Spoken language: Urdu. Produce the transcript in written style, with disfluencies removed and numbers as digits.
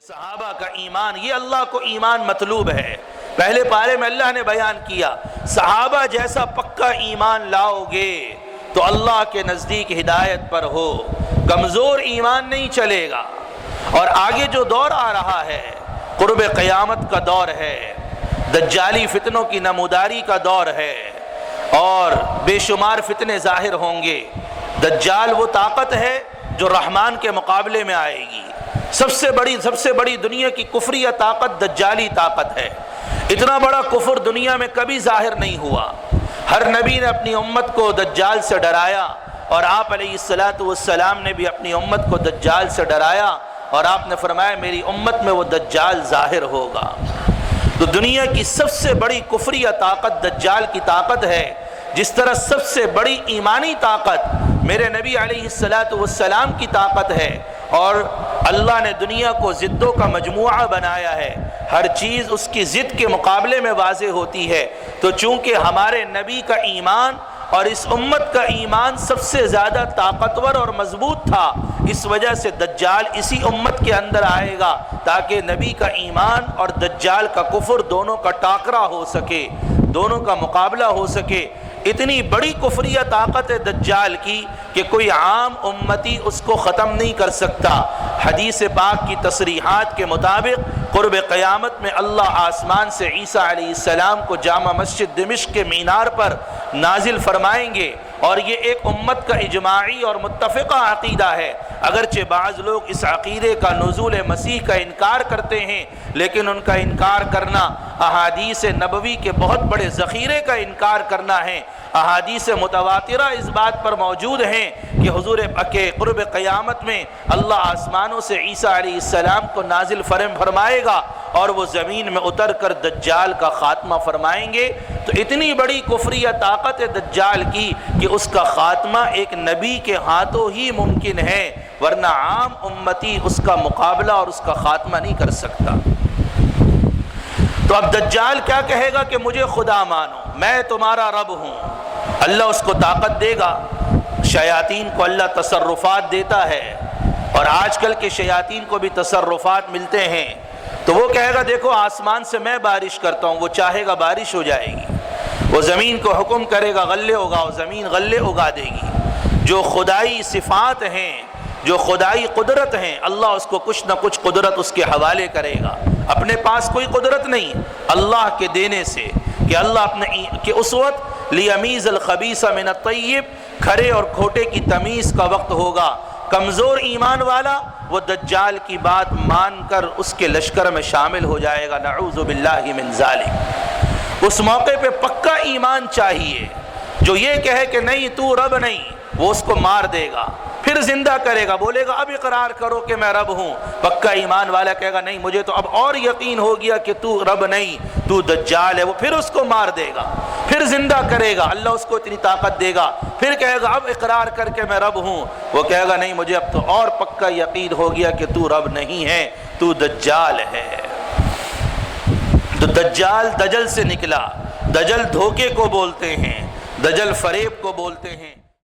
صحابہ کا ایمان، یہ اللہ کو ایمان مطلوب ہے۔ پہلے پارے میں اللہ نے بیان کیا صحابہ جیسا پکا ایمان لاؤ گے تو اللہ کے نزدیک ہدایت پر ہو، کمزور ایمان نہیں چلے گا۔ اور آگے جو دور آ رہا ہے قرب قیامت کا دور ہے، دجالی فتنوں کی نموداری کا دور ہے، اور بے شمار فتنے ظاہر ہوں گے۔ دجال وہ طاقت ہے جو رحمان کے مقابلے میں آئے گی۔ سب سے بڑی دنیا کی کفریہ طاقت دجالی طاقت ہے۔ اتنا بڑا کفر دنیا میں کبھی ظاہر نہیں ہوا۔ ہر نبی نے اپنی امت کو دجال سے ڈرایا، اور آپ علیہ السلام نے بھی اپنی امت کو دجال سے ڈرایا، اور آپ نے فرمایا میری امت میں وہ دجال ظاہر ہوگا۔ تو دنیا کی سب سے بڑی کفریہ طاقت دجال کی طاقت ہے، جس طرح سب سے بڑی ایمانی طاقت میرے نبی علیہ السلام کی طاقت ہے۔ اور اللہ نے دنیا کو ضدوں کا مجموعہ بنایا ہے، ہر چیز اس کی ضد کے مقابلے میں واضح ہوتی ہے۔ تو چونکہ ہمارے نبی کا ایمان اور اس امت کا ایمان سب سے زیادہ طاقتور اور مضبوط تھا، اس وجہ سے دجال اسی امت کے اندر آئے گا تاکہ نبی کا ایمان اور دجال کا کفر دونوں کا ٹاکرا ہو سکے، دونوں کا مقابلہ ہو سکے۔ اتنی بڑی کفریہ طاقت ہے دجال کی کہ کوئی عام امتی اس کو ختم نہیں کر سکتا۔ حدیث پاک کی تصریحات کے مطابق قرب قیامت میں اللہ آسمان سے عیسیٰ علیہ السلام کو جامع مسجد دمشق کے مینار پر نازل فرمائیں گے، اور یہ ایک امت کا اجماعی اور متفقہ عقیدہ ہے۔ اگرچہ بعض لوگ اس عقیدے کا نزول مسیح کا انکار کرتے ہیں، لیکن ان کا انکار کرنا احادیث نبوی کے بہت بڑے ذخیرے کا انکار کرنا ہے۔ احادیث متواترہ اس بات پر موجود ہیں کہ حضور کے قرب قیامت میں اللہ آسمانوں سے عیسیٰ علیہ السلام کو نازل فرمائے گا، اور وہ زمین میں اتر کر دجال کا خاتمہ فرمائیں گے۔ تو اتنی بڑی کفریہ طاقت ہے دجال کی کہ اس کا خاتمہ ایک نبی کے ہاتھوں ہی ممکن ہے، ورنہ عام امتی اس کا مقابلہ اور اس کا خاتمہ نہیں کر سکتا۔ تو اب دجال کیا کہے گا کہ مجھے خدا مانو، میں تمہارا رب ہوں۔ اللہ اس کو طاقت دے گا۔ شیاطین کو اللہ تصرفات دیتا ہے، اور آج کل کے شیاطین کو بھی تصرفات ملتے ہیں۔ تو وہ کہے گا دیکھو آسمان سے میں بارش کرتا ہوں، وہ چاہے گا بارش ہو جائے گی۔ وہ زمین کو حکم کرے گا غلے اگاؤ، زمین غلے اگا دے گی۔ جو خدائی صفات ہیں، جو خدائی قدرت ہیں، اللہ اس کو کچھ نہ کچھ قدرت اس کے حوالے کرے گا۔ اپنے پاس کوئی قدرت نہیں، اللہ کے دینے سے، کہ اللہ کہ اس وقت لیمیز الخبیث من الطیب، کھرے اور کھوٹے کی تمیز کا وقت ہوگا۔ کمزور ایمان والا وہ دجال کی بات مان کر اس کے لشکر میں شامل ہو جائے گا، نعوذ باللہ من ذالک۔ اس موقع پہ پکا ایمان چاہیے۔ جو یہ کہے کہ نہیں تو رب نہیں، وہ اس کو مار دے گا، پھر زندہ کرے گا، بولے گا اب اقرار کرو کہ میں رب ہوں۔ پکا ایمان والا کہے گا نہیں مجھے تو اب اور یقین ہو گیا کہ تو رب نہیں، تو دجال ہے، وہ پھر اس کو مار دے گا، پھر زندہ کرے گا، اللہ اس کو اتنی طاقت دے گا، پھر کہے گا اب اقرار کر کے میں رب ہوں۔ وہ کہے گا نہیں مجھے اب تو اور پکا یقین ہو گیا کہ تو رب نہیں ہے، تو دجال ہے۔ تو دجال دجل سے نکلا۔ دجل دھوکے کو بولتے ہیں، دجل فریب کو بولتے ہیں۔